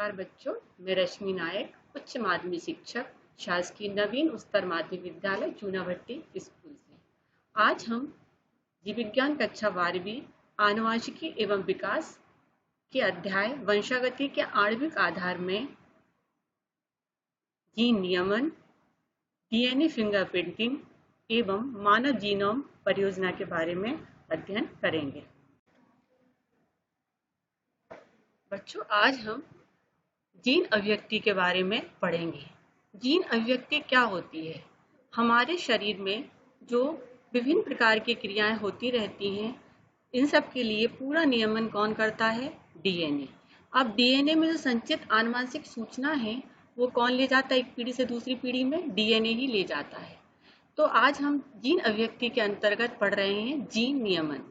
नमस्कार बच्चों, मैं रश्मि नायक, उच्च माध्यमिक शिक्षक, शासकीय नवीन उच्चतर माध्यमिक विद्यालय चूनाभट्टी स्कूल से। आज हम जीव विज्ञान कक्षा 12वीं आनुवांशिकी एवं विकास के अध्याय वंशागति के आणविक आधार में जीन नियमन, डीएनए फिंगरप्रिंटिंग एवं मानव जीनोम परियोजना के बारे में अध्ययन करेंगे। बच्चों, आज हम जीन अभिव्यक्ति के बारे में पढ़ेंगे। जीन अभिव्यक्ति क्या होती है? हमारे शरीर में जो विभिन्न प्रकार की क्रियाएं होती रहती हैं, इन सब के लिए पूरा नियमन कौन करता है? डीएनए। अब डीएनए में जो संचित आनुवंशिक सूचना है वो कौन ले जाता है एक पीढ़ी से दूसरी पीढ़ी में? डीएनए ही ले जाता है। तो आज हम जीन अभिव्यक्ति के अंतर्गत पढ़ रहे हैं जीन नियमन।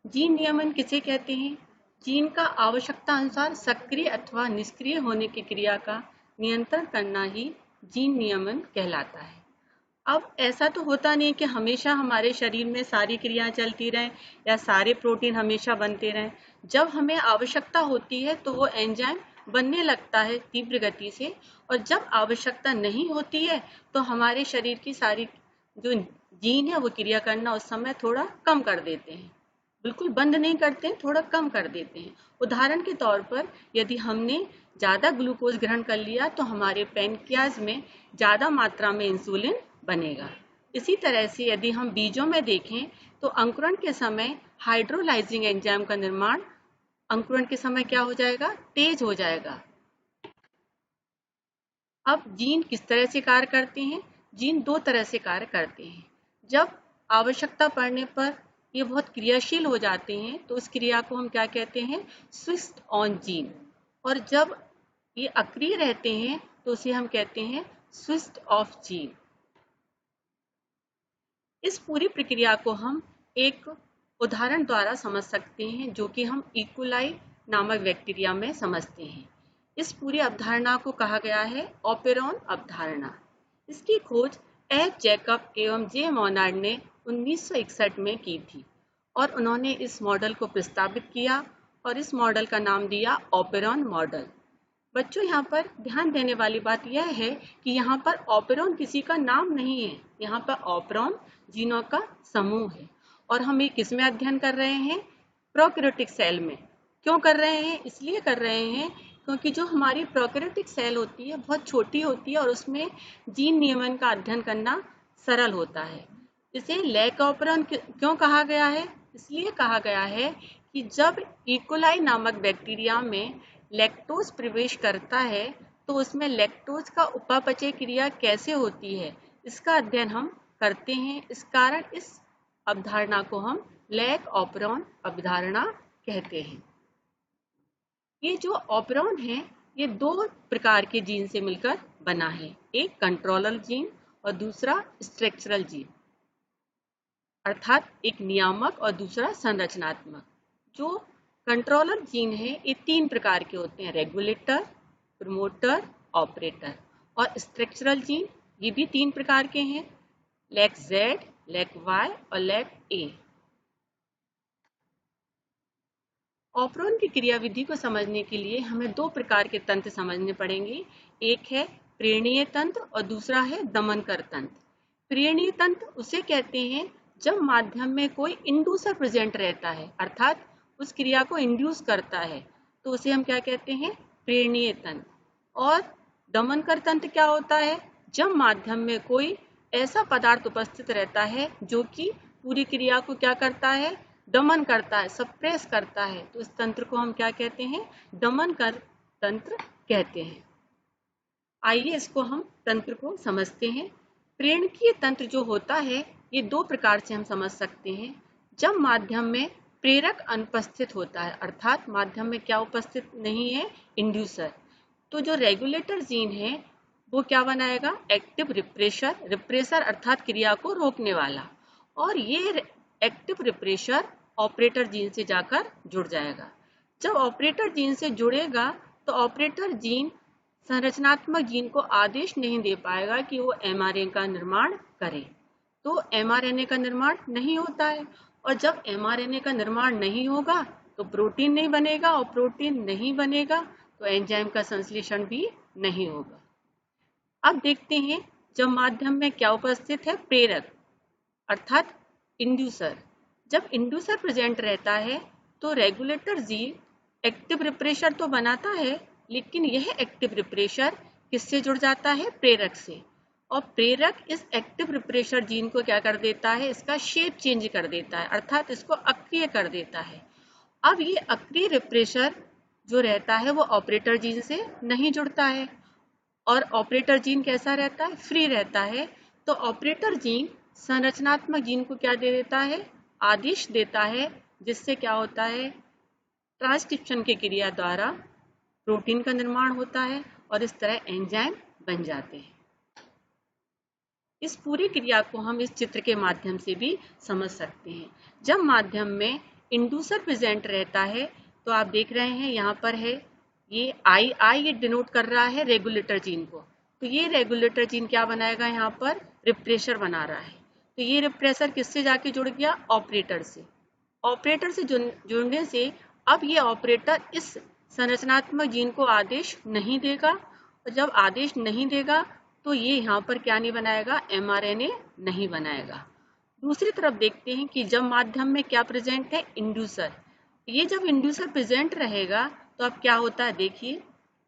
जीन नियमन किसे कहते हैं? जीन का आवश्यकता अनुसार सक्रिय अथवा निष्क्रिय होने की क्रिया का नियंत्रण करना ही जीन नियमन कहलाता है। अब ऐसा तो होता नहीं कि हमेशा हमारे शरीर में सारी क्रियाएं चलती रहें या सारे प्रोटीन हमेशा बनते रहें। जब हमें आवश्यकता होती है तो वो एंजाइम बनने लगता है तीव्र गति से, और जब आवश्यकता नहीं होती है तो हमारे शरीर की सारी जो जीन है वो क्रिया करना उस समय थोड़ा कम कर देते हैं। बिल्कुल बंद नहीं करते हैं, थोड़ा कम कर देते हैं। उदाहरण के तौर पर यदि हमने ज़्यादा ग्लूकोज ग्रहण कर लिया तो हमारे पैनक्रियाज में ज़्यादा मात्रा में इंसुलिन बनेगा। इसी तरह से यदि हम बीजों में देखें तो अंकुरण के समय हाइड्रोलाइजिंग एंजाइम का निर्माण अंकुरण के समय क्या हो जाएगा? तेज हो जाएगा। अब जीन किस तरह से कार्य करते हैं? जीन दो तरह से कार्य करते हैं। जब आवश्यकता पड़ने पर ये बहुत क्रियाशील हो जाते हैं तो उस क्रिया को हम क्या कहते हैं? Switch on gene. और जब ये अक्रिय रहते हैं तो उसे हम कहते हैं स्विच ऑफ जीन। इस पूरी प्रक्रिया को हम एक उदाहरण द्वारा समझ सकते हैं, जो कि हम इकोलाई नामक बैक्टीरिया में समझते हैं। इस पूरी अवधारणा को कहा गया है ओपेरॉन अवधारणा। इसकी खोज एफ जैकब एवं जे मोनार्ड ने 1961 में की थी और उन्होंने इस मॉडल को प्रस्तावित किया और इस मॉडल का नाम दिया ओपेरॉन मॉडल। बच्चों, यहाँ पर ध्यान देने वाली बात यह है कि यहाँ पर ओपेरॉन किसी का नाम नहीं है, यहाँ पर ओपेरॉन जीनों का समूह है। और हम ये किस में अध्ययन कर रहे हैं? प्रोकैरियोटिक सेल में। क्यों कर रहे हैं? इसलिए कर रहे हैं क्योंकि जो हमारी प्रोकैरियोटिक सेल होती है बहुत छोटी होती है और उसमें जीन नियमन का अध्ययन करना सरल होता है। इसे लैक ओपेरॉन क्यों कहा गया है? इसलिए कहा गया है कि जब इकोलाई नामक बैक्टीरिया में लैक्टोज प्रवेश करता है तो उसमें लैक्टोज का उपापचय क्रिया कैसे होती है, इसका अध्ययन हम करते हैं। इस कारण इस अवधारणा को हम लैक ओपेरॉन अवधारणा कहते हैं। ये जो ओपेरॉन है ये दो प्रकार के जीन से मिलकर बना है, एक कंट्रोलर जीन और दूसरा स्ट्रक्चरल जीन, अर्थात एक नियामक और दूसरा संरचनात्मक। जो कंट्रोलर जीन है ये तीन प्रकार के होते हैं, रेगुलेटर, प्रमोटर, ऑपरेटर। और स्ट्रक्चरल जीन ये भी तीन प्रकार के हैं, लैक जेड, लैक वाई और लैक ए। ओपेरॉन की क्रियाविधि को समझने के लिए हमें दो प्रकार के तंत्र समझने पड़ेंगे, एक है प्रेरणीय तंत्र और दूसरा है दमनकर तंत्र। प्रेरणीय तंत्र उसे कहते हैं जब माध्यम में कोई इंड्यूसर प्रेजेंट रहता है, अर्थात उस क्रिया को इंड्यूस करता है, तो उसे हम क्या कहते हैं? प्रेरणीय तंत्र। और दमनकर तंत्र क्या होता है? जब माध्यम में कोई ऐसा पदार्थ उपस्थित रहता है जो कि पूरी क्रिया को क्या करता है? दमन करता है, सप्रेस करता है, तो इस तंत्र को हम क्या कहते हैं? दमनकर तंत्र कहते हैं। आइए इसको हम तंत्र को समझते हैं। प्रेरकीय तंत्र जो होता है ये दो प्रकार से हम समझ सकते हैं। जब माध्यम में प्रेरक अनुपस्थित होता है, अर्थात माध्यम में क्या उपस्थित नहीं है? इंड्यूसर, तो जो रेगुलेटर जीन है वो क्या बनाएगा? एक्टिव रिप्रेशर, रिप्रेसर अर्थात क्रिया को रोकने वाला। और ये एक्टिव रिप्रेशर ऑपरेटर जीन से जाकर जुड़ जाएगा। जब ऑपरेटर जीन से जुड़ेगा तो ऑपरेटर जीन संरचनात्मक जीन को आदेश नहीं दे पाएगा कि वो एमआरएनए का निर्माण करे, तो एमआरएनए का निर्माण नहीं होता है। और जब एमआरएनए का निर्माण नहीं होगा तो प्रोटीन नहीं बनेगा, और प्रोटीन नहीं बनेगा तो एंजाइम का संश्लेषण भी नहीं होगा। अब देखते हैं जब माध्यम में क्या उपस्थित है, प्रेरक अर्थात इंड्यूसर। जब इंड्यूसर प्रेजेंट रहता है तो रेगुलेटर जीन एक्टिव रिप्रेशर तो बनाता है, लेकिन यह एक्टिव रिप्रेशर किससे जुड़ जाता है, प्रेरक से। और प्रेरक इस एक्टिव रिप्रेशर जीन को क्या कर देता है, इसका शेप चेंज कर देता है, अर्थात इसको अक्रिय कर देता है। अब ये अक्रिय रिप्रेशर जो रहता है वो ऑपरेटर जीन से नहीं जुड़ता है, और ऑपरेटर जीन कैसा रहता है, फ्री रहता है। तो ऑपरेटर जीन संरचनात्मक जीन को क्या दे देता है, आदेश देता है, जिससे क्या होता है, ट्रांसक्रिप्शन की क्रिया द्वारा प्रोटीन का निर्माण होता है और इस तरह एंजाइम बन जाते हैं। इस पूरी क्रिया को हम इस चित्र के माध्यम से भी समझ सकते हैं। जब माध्यम में इंड्यूसर प्रेजेंट रहता है तो आप देख रहे हैं यहाँ पर है ये आई ये डिनोट कर रहा है रेगुलेटर जीन को। तो ये रेगुलेटर जीन क्या बनाएगा, यहाँ पर रिप्रेशर बना रहा है। तो ये रिप्रेशर किससे जाके जुड़ गया, ऑपरेटर से। ऑपरेटर से जुड़ने से अब ये ऑपरेटर इस संरचनात्मक जीन को आदेश नहीं देगा, और जब आदेश नहीं देगा तो ये यहाँ पर क्या नहीं बनाएगा, mRNA नहीं बनाएगा। दूसरी तरफ देखते हैं कि जब माध्यम में क्या प्रेजेंट है, इंड्यूसर। ये जब इंड्यूसर प्रेजेंट रहेगा तो अब क्या होता है, देखिए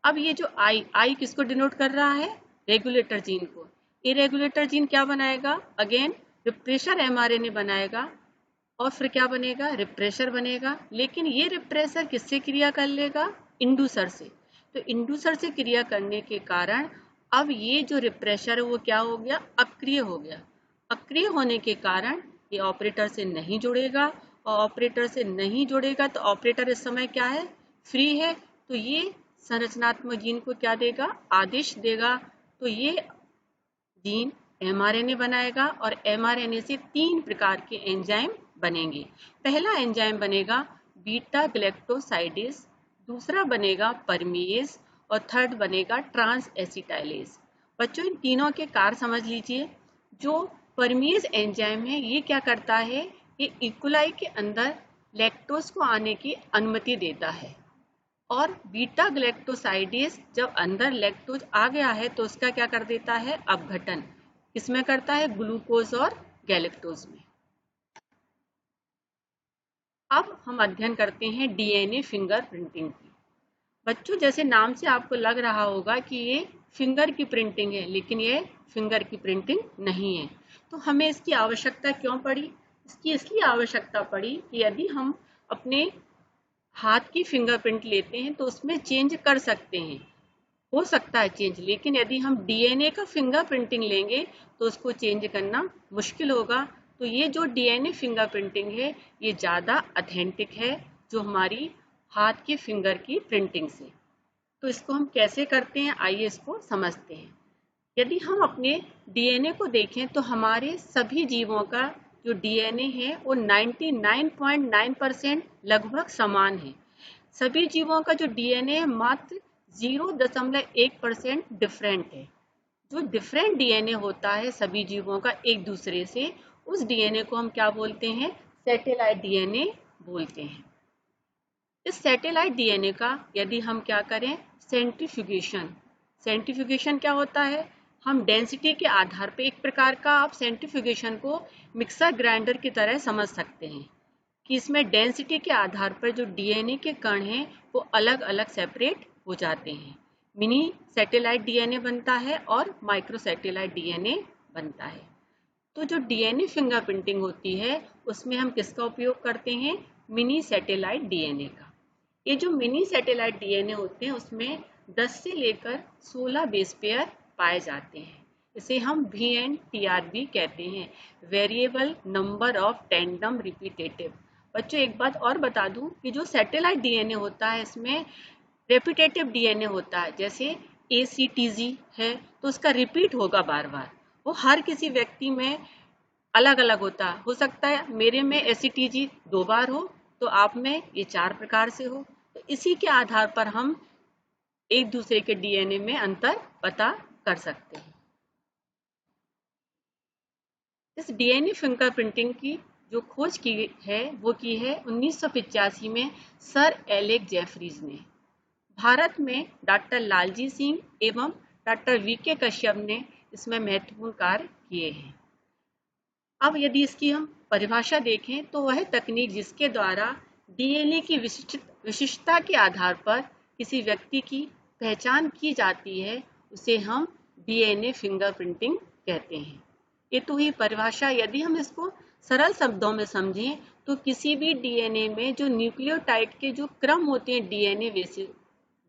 अब ये जो आई किसको डिनोट कर रहा है, रेगुलेटर जीन को। ये रेगुलेटर जीन क्या बनाएगा, अगेन रिप्रेशर mRNA बनाएगा, और फिर क्या बनेगा, रिप्रेशर बनेगा। लेकिन ये रिप्रेशर किससे क्रिया कर लेगा, इंड्यूसर से। तो इंड्यूसर से क्रिया करने के कारण अब ये जो रिप्रेशर है वो क्या हो गया, अक्रिय हो गया। अक्रिय होने के कारण ये ऑपरेटर से नहीं जुड़ेगा, और ऑपरेटर से नहीं जुड़ेगा तो ऑपरेटर इस समय क्या है, फ्री है। तो ये संरचनात्मक जीन को क्या देगा, आदेश देगा। तो ये जीन mRNA बनाएगा, और mRNA से 3 प्रकार के एंजाइम बनेंगे। पहला एंजाइम बनेगा बीटा ग्लैक्टोसाइडेज, दूसरा बनेगा परमीएज, और थर्ड बनेगा ट्रांस एसिटाइलेज। बच्चों इन तीनों के कार्य समझ लीजिए। जो परमीएज एंजाइम है ये क्या करता है, ये इकोलाई के अंदर लैक्टोज को आने की अनुमति देता है, और बीटा ग्लैक्टोसाइडेज जब अंदर लैक्टोज आ गया है तो उसका क्या कर देता है, अपघटन किसमें करता है, ग्लूकोज और गैलेक्टोज में। अब हम अध्ययन करते हैं डीएनए फिंगर प्रिंटिंग की। बच्चों जैसे नाम से आपको लग रहा होगा कि ये फिंगर की प्रिंटिंग है, लेकिन ये फिंगर की प्रिंटिंग नहीं है। तो हमें इसकी आवश्यकता क्यों पड़ी, इसकी इसलिए आवश्यकता पड़ी कि यदि हम अपने हाथ की फिंगरप्रिंट लेते हैं तो उसमें चेंज कर सकते हैं, हो सकता है चेंज, लेकिन यदि हम डीएनए का फिंगरप्रिंटिंग लेंगे तो उसको चेंज करना मुश्किल होगा। तो ये जो डीएनए फिंगरप्रिंटिंग है ये ज़्यादा ऑथेंटिक है जो हमारी हाथ की फिंगर की प्रिंटिंग से। तो इसको हम कैसे करते हैं, आइए इसको समझते हैं। यदि हम अपने डीएनए को देखें तो हमारे सभी जीवों का जो डीएनए है वो 99.9% लगभग समान है। सभी जीवों का जो डीएनए मात्र 0.1% डिफरेंट है। जो डिफरेंट डीएनए होता है सभी जीवों का एक दूसरे से, उस डीएनए को हम क्या बोलते हैं, सैटेलाइट डीएनए बोलते हैं। इस सैटेलाइट डीएनए का यदि हम क्या करें, सेंट्रीफ्यूगेशन क्या होता है, हम डेंसिटी के आधार पर एक प्रकार का आप सेंट्रीफ्यूगेशन को मिक्सर ग्राइंडर की तरह समझ सकते हैं कि इसमें डेंसिटी के आधार पर जो डीएनए के कण हैं वो अलग अलग सेपरेट हो जाते हैं। मिनी सैटेलाइट डीएनए बनता है और माइक्रो सैटेलाइट डीएनए बनता है। तो जो डीएनए फिंगरप्रिंटिंग होती है उसमें हम किसका उपयोग करते हैं, मिनी सैटेलाइट डीएनए का। ये जो मिनी सैटेलाइट डीएनए होते हैं उसमें 10 से लेकर 16 बेस पेयर पाए जाते हैं। इसे हम VNTRB कहते हैं, variable number of tandem repetitive. बच्चों एक बात और बता दूं कि जो सैटेलाइट डीएनए होता है इसमें रेपिटेटिव डीएनए होता है। जैसे ACTG है तो उसका रिपीट होगा बार बार, वो हर किसी व्यक्ति में अलग अलग होता है। हो सकता है मेरे में ACTG 2 बार हो तो आप में ये 4 प्रकार से हो। तो इसी के आधार पर हम एक दूसरे के डीएनए में अंतर पता कर सकते हैं। इस डीएनए फिंगरप्रिंटिंग की जो खोज की है वो की है 1985 में सर एलेक जेफरीज ने। भारत में डॉक्टर लालजी सिंह एवं डॉक्टर वीके कश्यप ने इसमें महत्वपूर्ण कार्य किए हैं। अब यदि इसकी हम परिभाषा देखें तो वह तकनीक जिसके द्वारा डीएनए की विशिष्टता के आधार पर किसी व्यक्ति की पहचान की जाती है उसे हम डीएनए फिंगरप्रिंटिंग कहते हैं। ये तो ही परिभाषा। यदि हम इसको सरल शब्दों में समझें तो किसी भी डीएनए में जो न्यूक्लियोटाइड के जो क्रम होते हैं डीएनए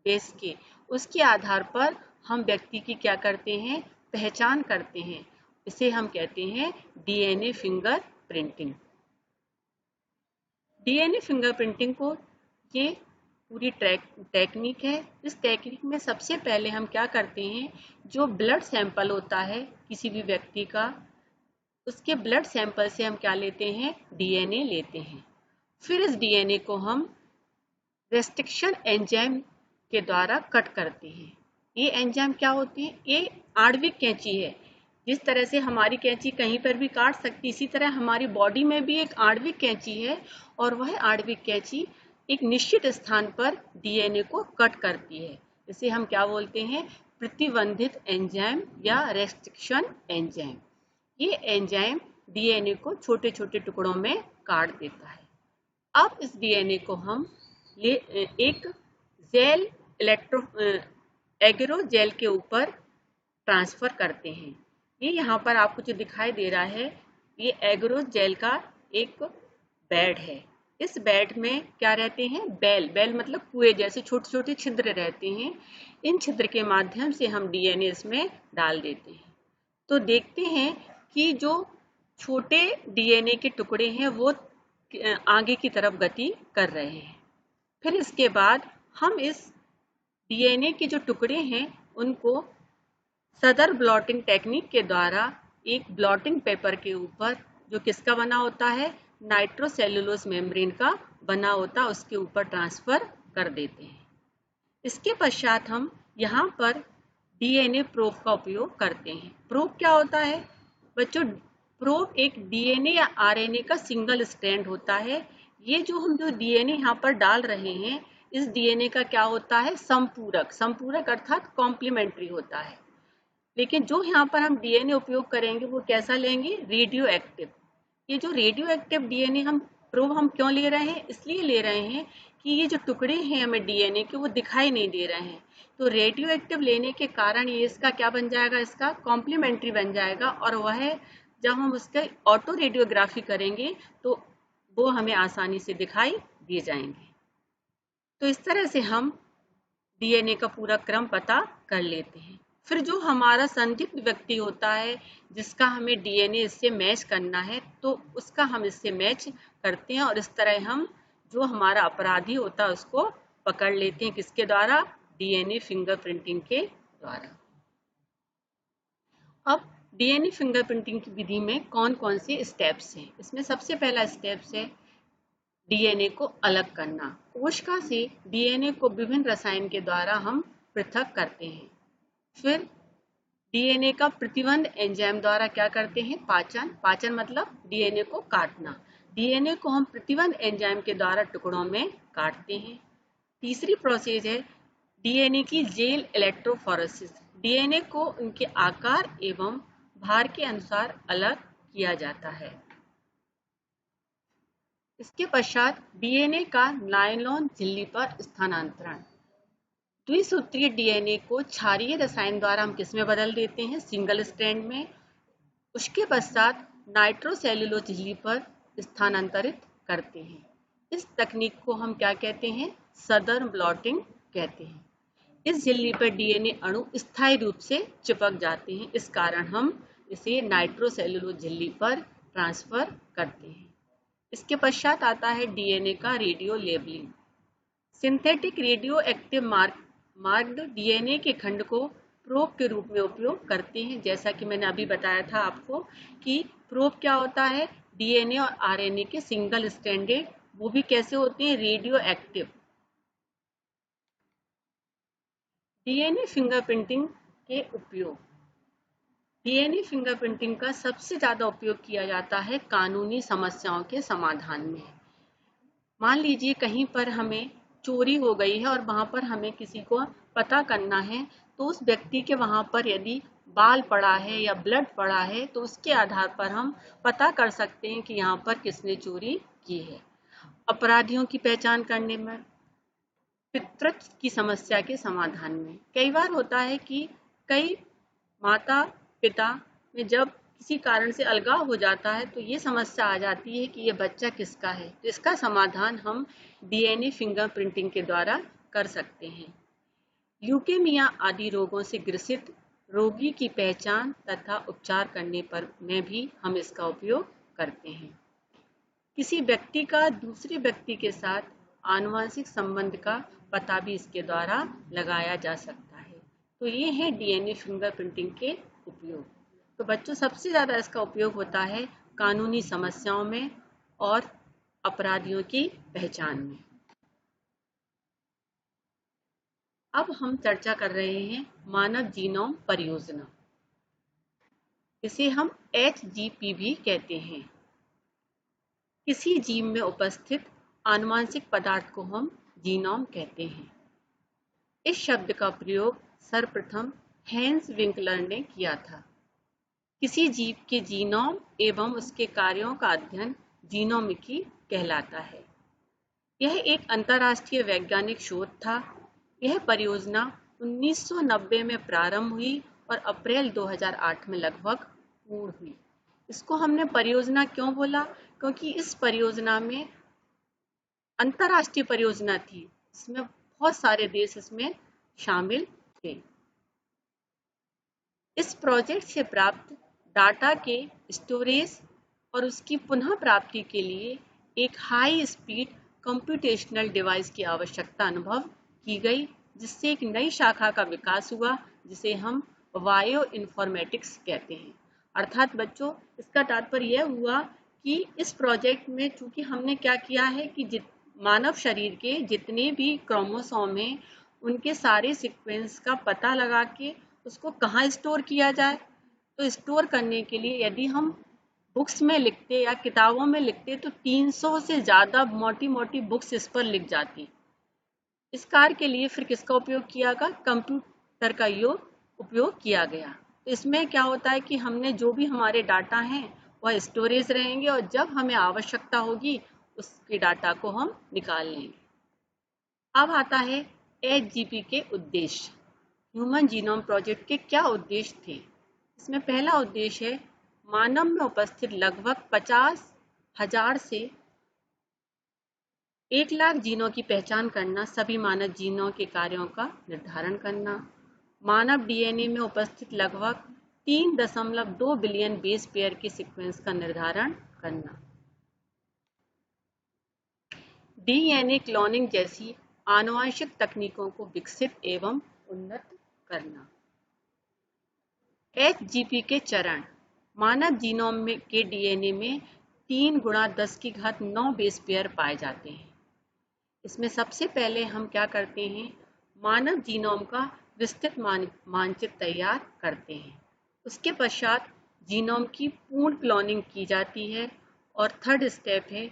बेस के, उसके आधार पर हम व्यक्ति की क्या करते हैं, पहचान करते हैं। इसे हम कहते हैं डीएनए फिंगरप्रिंटिंग। डीएनए फिंगरप्रिंटिंग को ये पूरी टेक्निक है। इस टेक्निक में सबसे पहले हम क्या करते हैं, जो ब्लड सैंपल होता है किसी भी व्यक्ति का, उसके ब्लड सैंपल से हम क्या लेते हैं, डीएनए लेते हैं। फिर इस डीएनए को हम रेस्ट्रिक्शन एंजाइम के द्वारा कट करते हैं। ये एंजाइम क्या होती है, ये आणविक कैंची है। जिस तरह से हमारी कैंची कहीं पर भी काट सकती, इसी तरह हमारी बॉडी में भी एक आणविक कैंची है और वह आणविक कैंची एक निश्चित स्थान पर डीएनए को कट करती है। इसे हम क्या बोलते हैं, प्रतिबंधित एंजाइम या रेस्ट्रिक्शन एंजाइम। ये एंजाइम डीएनए को छोटे छोटे टुकड़ों में काट देता है। अब इस डीएनए को हम एक जेल एग्रो जेल के ऊपर ट्रांसफर करते हैं। ये यहाँ पर आपको जो दिखाई दे रहा है, ये एग्रो जेल का एक बेड है। इस बेड में क्या रहते हैं, बेल मतलब कुएं जैसे छोटे छोटे छिद्र रहते हैं। इन छिद्र के माध्यम से हम डीएनए इसमें डाल देते हैं। तो देखते हैं कि जो छोटे डीएनए के टुकड़े हैं वो आगे की तरफ गति कर रहे हैं। फिर इसके बाद हम इस डीएनए के जो टुकड़े हैं उनको सदर ब्लॉटिंग टेक्निक के द्वारा एक ब्लॉटिंग पेपर के ऊपर, जो किसका बना होता है, नाइट्रोसेल्युलोज मेम्ब्रेन का बना होता है, उसके ऊपर ट्रांसफर कर देते हैं। इसके पश्चात हम यहाँ पर डीएनए प्रोब का उपयोग करते हैं। प्रोब क्या होता है बच्चों, प्रोब एक डीएनए या आरएनए का सिंगल स्ट्रैंड होता है। ये जो डीएनए यहाँ पर डाल रहे हैं, इस डीएनए का क्या होता है, संपूरक अर्थात कॉम्प्लीमेंट्री होता है। लेकिन जो यहाँ पर हम डीएनए उपयोग करेंगे वो कैसा लेंगे, रेडियो एक्टिव। ये जो रेडियो एक्टिव डीएनए हम क्यों ले रहे हैं, इसलिए ले रहे हैं कि ये जो टुकड़े हैं हमें डीएनए के वो दिखाई नहीं दे रहे हैं। तो रेडियो एक्टिव लेने के कारण ये इसका क्या बन जाएगा, इसका कॉम्प्लीमेंट्री बन जाएगा, और वह जब हम उसका ऑटो रेडियोग्राफी करेंगे तो वो हमें आसानी से दिखाई दिए जाएंगे। तो इस तरह से हम डीएनए का पूरा क्रम पता कर लेते हैं। फिर जो हमारा संदिग्ध व्यक्ति होता है जिसका हमें डीएनए इससे मैच करना है, तो उसका हम इससे मैच करते हैं और इस तरह हम जो हमारा अपराधी होता है उसको पकड़ लेते हैं। किसके द्वारा, डीएनए फिंगरप्रिंटिंग के द्वारा। अब डीएनए फिंगरप्रिंटिंग की विधि में कौन कौन से स्टेप्स हैं, इसमें सबसे पहला स्टेप्स है डीएनए को अलग करना। कोशिका से डीएनए को विभिन्न रसायन के द्वारा हम पृथक करते हैं। फिर डीएनए का प्रतिबंध एंजाइम द्वारा क्या करते हैं, पाचन मतलब डीएनए को काटना। डीएनए को हम प्रतिबंध एंजाइम के द्वारा टुकड़ों में काटते हैं। तीसरी प्रोसेस है डीएनए की जेल इलेक्ट्रोफोरेसिस। डीएनए को उनके आकार एवं भार के अनुसार अलग किया जाता है। इसके पश्चात डीएनए का नायलॉन झिल्ली पर स्थानांतरण। द्विसूत्रीय डीएनए को क्षारीय रसायन द्वारा हम किस में बदल देते हैं, सिंगल स्ट्रैंड में। उसके पश्चात नाइट्रोसेल्युलोज झिल्ली पर स्थानांतरित करते हैं। इस तकनीक को हम क्या कहते हैं, सदर ब्लॉटिंग कहते हैं। इस झिल्ली पर डीएनए अणु स्थायी रूप से चिपक जाते हैं, इस कारण हम इसे नाइट्रोसेल्युलोज झिल्ली पर ट्रांसफर करते हैं। इसके पश्चात आता है डीएनए का radio labelling. Synthetic radio active marked DNA के खंड को प्रोब के रूप में उपयोग करते हैं। जैसा कि मैंने अभी बताया था आपको कि प्रोब क्या होता है, डीएनए और आरएनए के सिंगल स्ट्रैंडेड, वो भी कैसे होते हैं, रेडियो एक्टिव। डीएनए फिंगरप्रिंटिंग के उपयोग। डीएनए फिंगरप्रिंटिंग का सबसे ज़्यादा उपयोग किया जाता है कानूनी समस्याओं के समाधान में। मान लीजिए कहीं पर हमें चोरी हो गई है और वहाँ पर हमें किसी को पता करना है, तो उस व्यक्ति के वहाँ पर यदि बाल पड़ा है या ब्लड पड़ा है तो उसके आधार पर हम पता कर सकते हैं कि यहाँ पर किसने चोरी की है। अपराधियों की पहचान करने में, पितृत्व की समस्या के समाधान में, कई बार होता है कि कई माता पिता में जब किसी कारण से अलगाव हो जाता है तो ये समस्या आ जाती है कि ये बच्चा किसका है, तो इसका समाधान हम डीएनए फिंगरप्रिंटिंग के द्वारा कर सकते हैं। ल्यूकेमिया आदि रोगों से ग्रसित रोगी की पहचान तथा उपचार करने पर में भी हम इसका उपयोग करते हैं। किसी व्यक्ति का दूसरे व्यक्ति के साथ आनुवंशिक संबंध का पता भी इसके द्वारा लगाया जा सकता है। तो ये है डीएनए फिंगरप्रिंटिंग के उपयोग। तो बच्चों, सबसे ज़्यादा इसका उपयोग होता है कानूनी समस्याओं में और अपराधियों की पहचान में। अब हम चर्चा कर रहे हैं मानव जीनोम परियोजना, इसे हम HGP भी कहते हैं। किसी जीव में उपस्थित आनुवंशिक पदार्थ को हम जीनोम कहते हैं। इस शब्द का प्रयोग सर्वप्रथम हेंस विंकलर ने किया था। किसी जीव के जीनोम एवं उसके कार्यों का अध्ययन जीनोमिकी कहलाता है। यह एक अंतर्राष्ट्रीय वैज्ञानिक शोध था। यह परियोजना 1990 में प्रारंभ हुई और अप्रैल 2008 में लगभग पूर्ण हुई। इसको हमने परियोजना क्यों बोला? क्योंकि इस परियोजना में अंतर्राष्ट्रीय परियोजना थी, इसमें बहुत सारे देश इसमें शामिल थे। इस प्रोजेक्ट से प्राप्त डाटा के स्टोरेज और उसकी पुनः प्राप्ति के लिए एक हाई स्पीड कंप्यूटेशनल डिवाइस की आवश्यकता अनुभव की गई, जिससे एक नई शाखा का विकास हुआ जिसे हम बायो इन्फॉर्मेटिक्स कहते हैं। अर्थात बच्चों, इसका तात्पर्य यह हुआ कि इस प्रोजेक्ट में चूंकि हमने क्या किया है कि मानव शरीर के जितने भी क्रोमोसोम हैं उनके सारे सीक्वेंस का पता लगा के उसको कहाँ स्टोर किया जाए। तो स्टोर करने के लिए यदि हम बुक्स में लिखते या किताबों में लिखते तो 300 से ज़्यादा मोटी मोटी बुक्स इस पर लिख जाती। इस कार्य के लिए फिर किसका उपयोग किया गया? कंप्यूटर का उपयोग किया गया। तो इसमें क्या होता है कि हमने जो भी हमारे डाटा हैं वह स्टोरेज रहेंगे और जब हमें आवश्यकता होगी उसके डाटा को हम निकाल लेंगे। अब आता है HGP के उद्देश्य। ह्यूमन जीनोम प्रोजेक्ट के क्या उद्देश्य थे? इसमें पहला उद्देश्य है मानव में उपस्थित लगभग 50,000 से 1,00,000 जीनों की पहचान करना, सभी मानव जीनों के कार्यों का निर्धारण करना, मानव डीएनए में उपस्थित लगभग 3.2 बिलियन बेस पेयर के सीक्वेंस का निर्धारण करना, डीएनए क्लोनिंग जैसी आनुवंशिक तकनीकों को विकसित एवं उन्नत करना। HGP के चरण। मानव जीनोम में के डीएनए में 3 × 10⁹ बेस पेयर पाए जाते हैं। इसमें सबसे पहले हम क्या करते हैं? मानव जीनोम का विस्तृत मानचित्र तैयार करते हैं। उसके पश्चात जीनोम की पूर्ण क्लोनिंग की जाती है और थर्ड स्टेप है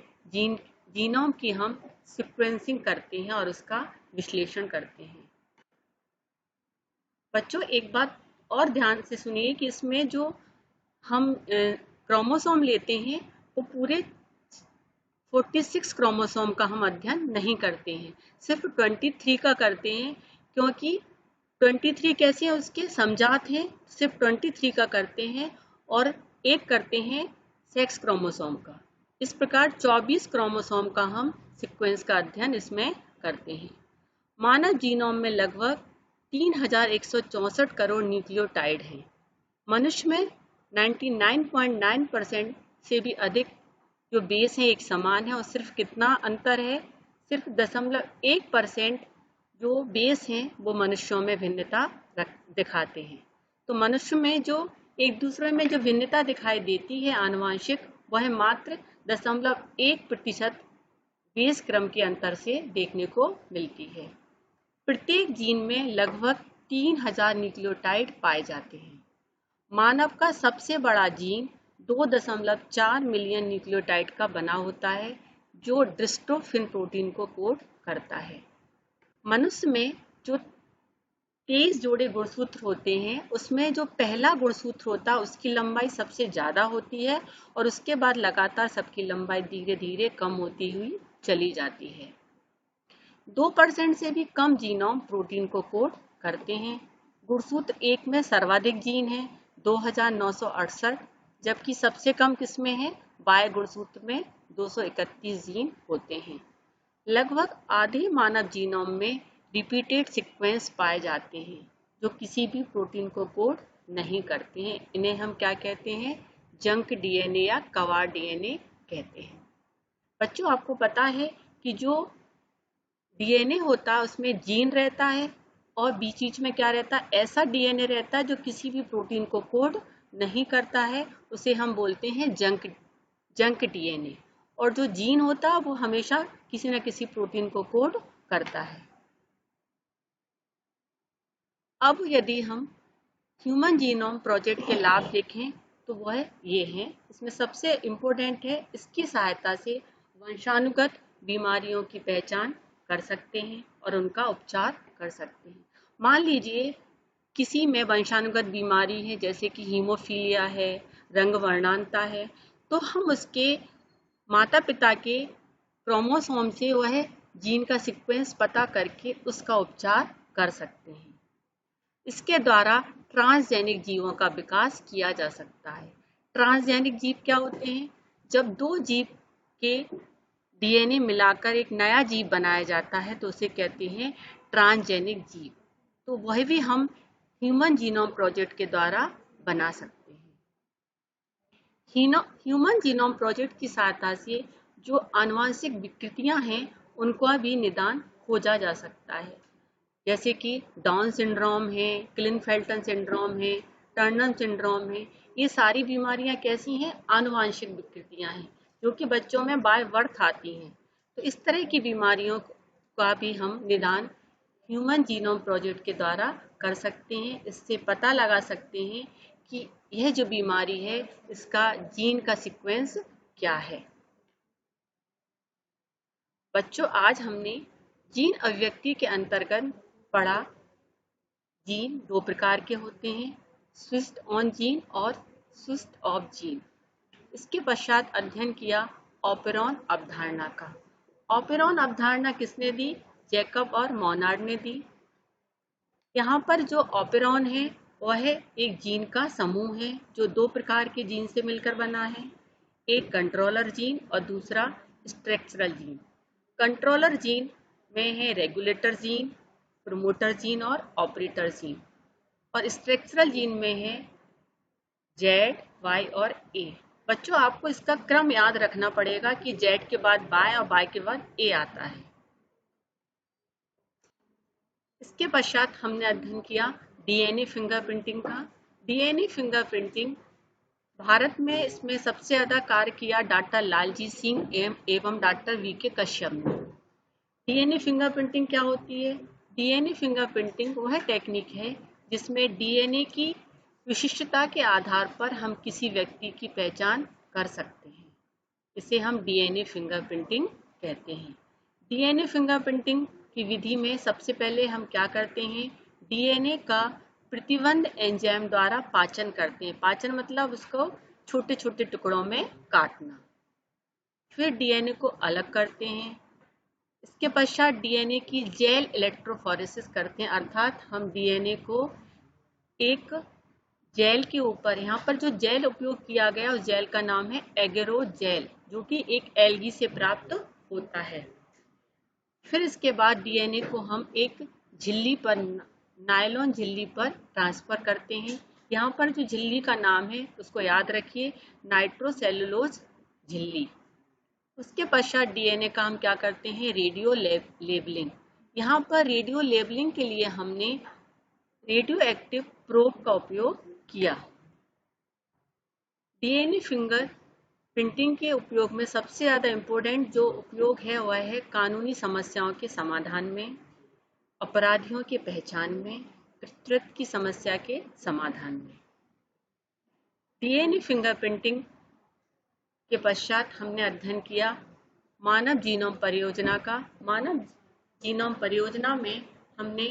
जीनोम की हम सीक्वेंसिंग करते हैं और उसका विश्लेषण करते हैं। बच्चों, एक बात और ध्यान से सुनिए कि इसमें जो हम क्रोमोसोम लेते हैं वो पूरे 46 क्रोमोसोम का हम अध्ययन नहीं करते हैं, सिर्फ 23 का करते हैं, क्योंकि 23 कैसे हैं उसके समजात हैं, सिर्फ 23 का करते हैं और एक करते हैं सेक्स क्रोमोसोम का। इस प्रकार 24 क्रोमोसोम का हम सीक्वेंस का अध्ययन इसमें करते हैं। मानव जीनोम में लगभग 3,164 करोड़ न्यूक्लियोटाइड हैं। मनुष्य में 99.9% से भी अधिक जो बेस है एक समान है और सिर्फ कितना अंतर है? सिर्फ 0.1% जो बेस हैं वो मनुष्यों में भिन्नता दिखाते हैं। तो मनुष्य में जो एक दूसरे में जो भिन्नता दिखाई देती है आनुवंशिक, वह मात्र 0.1% बेस क्रम के अंतर से देखने को मिलती है। प्रत्येक जीन में लगभग 3,000 न्यूक्लियोटाइड पाए जाते हैं। मानव का सबसे बड़ा जीन 2.4 मिलियन न्यूक्लियोटाइड का बना होता है जो डिस्ट्रोफिन प्रोटीन को कोड करता है। मनुष्य में जो 23 जोड़े गुणसूत्र होते हैं, उसमें जो पहला गुणसूत्र होता है उसकी लंबाई सबसे ज्यादा होती है और उसके बाद लगातार सबकी लंबाई धीरे धीरे कम होती हुई चली जाती है। 2% से भी कम जीनोम प्रोटीन को कोड करते हैं। गुणसूत्र 1 में सर्वाधिक जीन है 2968, जबकि सबसे कम किसमें है, बाह्य गुणसूत्र में 231 जीन होते हैं। लगभग आधे मानव जीनोम में रिपीटेड सीक्वेंस पाए जाते हैं जो किसी भी प्रोटीन को कोड नहीं करते हैं। इन्हें हम क्या कहते हैं, जंक डीएनए या कबाड़ डीएनए कहते हैं। बच्चों, आपको पता है कि जो डीएनए होता है उसमें जीन रहता है और बीच बीच में क्या रहता है, ऐसा डीएनए रहता है जो किसी भी प्रोटीन को कोड नहीं करता है, उसे हम बोलते हैं जंक डीएनए। और जो जीन होता है वो हमेशा किसी न किसी प्रोटीन को कोड करता है। अब यदि हम ह्यूमन जीनोम प्रोजेक्ट के लाभ देखें तो वह ये हैं। इसमें सबसे इम्पोर्टेंट है, इसकी सहायता से वंशानुगत बीमारियों की पहचान कर सकते हैं और उनका उपचार कर सकते हैं। मान लीजिए किसी में वंशानुगत बीमारी है, जैसे कि हीमोफीलिया है, रंग वर्णांता है, तो हम उसके माता पिता के क्रोमोसोम से वह जीन का सीक्वेंस पता करके उसका उपचार कर सकते हैं। इसके द्वारा ट्रांसजेनिक जीवों का विकास किया जा सकता है। ट्रांसजेनिक जीव क्या होते हैं, जब दो जीव के डीएनए मिलाकर एक नया जीव बनाया जाता है तो उसे कहते हैं ट्रांसजेनिक जीव। तो वह भी हम ह्यूमन जीनोम प्रोजेक्ट के द्वारा बना सकते हैं। ह्यूमन जीनोम प्रोजेक्ट की सहायता से जो आनुवंशिक विकृतियां हैं उनका भी निदान खोजा जा सकता है, जैसे कि डाउन सिंड्रोम है, क्लिनफेल्टन सिंड्रोम है, टर्नर सिंड्रोम है। ये सारी बीमारियां कैसी हैं, आनुवंशिक विकृतियां हैं जो कि बच्चों में बाय बर्थ आती हैं। तो इस तरह की बीमारियों का भी हम निदान ह्यूमन जीनोम प्रोजेक्ट के द्वारा कर सकते हैं। इससे पता लगा सकते हैं कि यह जो बीमारी है इसका जीन का सीक्वेंस क्या है। बच्चों, आज हमने जीन अभिव्यक्ति के अंतर्गत पढ़ा। जीन दो प्रकार के होते हैं, स्विच्ड ऑन जीन और स्विच्ड ऑफ जीन। इसके पश्चात अध्ययन किया ऑपेरॉन अवधारणा का। ऑपेरॉन अवधारणा किसने दी, जैकब और मोनार्ड ने दी। यहाँ पर जो ऑपेरॉन है वह एक जीन का समूह है जो दो प्रकार के जीन से मिलकर बना है, एक कंट्रोलर जीन और दूसरा स्ट्रक्चरल जीन। कंट्रोलर जीन में है रेगुलेटर जीन, प्रोमोटर जीन और ऑपरेटर जीन, और स्ट्रक्चरल जीन में है जेड, वाई और ए। बच्चों, आपको इसका क्रम याद रखना पड़ेगा कि जेड के बाद वाई और वाई के बाद ए आता है। इसके पश्चात हमने अध्ययन किया डीएनए फिंगरप्रिंटिंग का। डीएनए फिंगरप्रिंटिंग भारत में इसमें सबसे ज़्यादा कार्य किया डॉक्टर लालजी सिंह एवं डॉक्टर वीके कश्यप ने। डीएनए फिंगरप्रिंटिंग क्या होती है? डीएनए फिंगरप्रिंटिंग वह टेक्निक है जिसमें डीएनए की विशिष्टता के आधार पर हम किसी व्यक्ति की पहचान कर सकते हैं। इसे हम डीएनए फिंगरप्रिंटिंग कहते हैं। डीएनए फिंगरप्रिंटिंग की विधि में सबसे पहले हम क्या करते हैं, डीएनए का प्रतिबंध एंजाइम द्वारा पाचन करते हैं। पाचन मतलब उसको छोटे छोटे टुकड़ों में काटना। फिर डीएनए को अलग करते हैं। इसके पश्चात डीएनए की जेल इलेक्ट्रोफोरेसिस करते हैं, अर्थात हम डीएनए को एक जेल के ऊपर, यहाँ पर जो जेल उपयोग किया गया उस जेल का नाम है एगेरो जेल, जो कि एक एल्गी से प्राप्त होता है। फिर इसके बाद डीएनए को हम एक झिल्ली पर, नायलॉन झिल्ली पर ट्रांसफर करते हैं। यहाँ पर जो झिल्ली का नाम है उसको याद रखिए, नाइट्रोसेलुलोज झिल्ली। उसके पश्चात डीएनए का हम क्या करते हैं, रेडियो लेबलिंग। यहाँ पर रेडियो लेबलिंग के लिए हमने रेडियो एक्टिव प्रोब का उपयोग किया। डीएनए फिंगर प्रिंटिंग के उपयोग में सबसे ज़्यादा इम्पोर्टेंट जो उपयोग है वह है कानूनी समस्याओं के समाधान में, अपराधियों की पहचान में, पितृत्व की समस्या के समाधान में। डीएनए फिंगरप्रिंटिंग के पश्चात हमने अध्ययन किया मानव जीनोम परियोजना का। मानव जीनोम परियोजना में हमने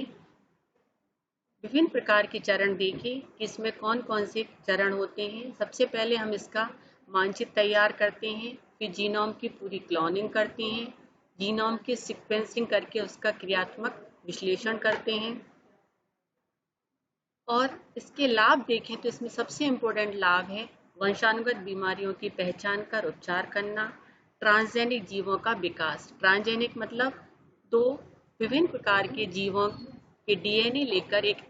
विभिन्न प्रकार के चरण देखे कि इसमें कौन कौन से चरण होते हैं। सबसे पहले हम इसका मानचित्र तैयार करते हैं, फिर जीनोम की पूरी क्लोनिंग करते हैं, जीनोम की सीक्वेंसिंग करके उसका क्रियात्मक विश्लेषण करते हैं और इसके लाभ देखें तो इसमें सबसे इम्पोर्टेंट लाभ है वंशानुगत बीमारियों की पहचान कर उपचार करना, ट्रांसजेनिक जीवों का विकास। ट्रांसजेनिक मतलब दो विभिन्न प्रकार के जीवों के डीएनए लेकर एक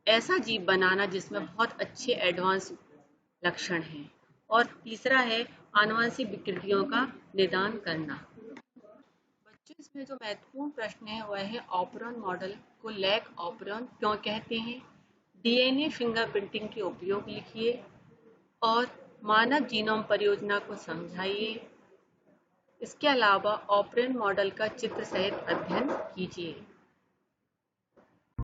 ऐसा जीव बनाना जिसमें बहुत अच्छे एडवांस लक्षण हैं। और तीसरा है आनुवंशिक विकृतियों का निदान करना। बच्चों, इसमें जो महत्वपूर्ण प्रश्न है वह है ऑपरॉन मॉडल को लैक ऑपरॉन क्यों कहते हैं, डीएनए फिंगरप्रिंटिंग के उपयोग लिखिए और मानव जीनोम परियोजना को समझाइए। इसके अलावा ऑपरॉन मॉडल का चित्र सहित अध्ययन कीजिए।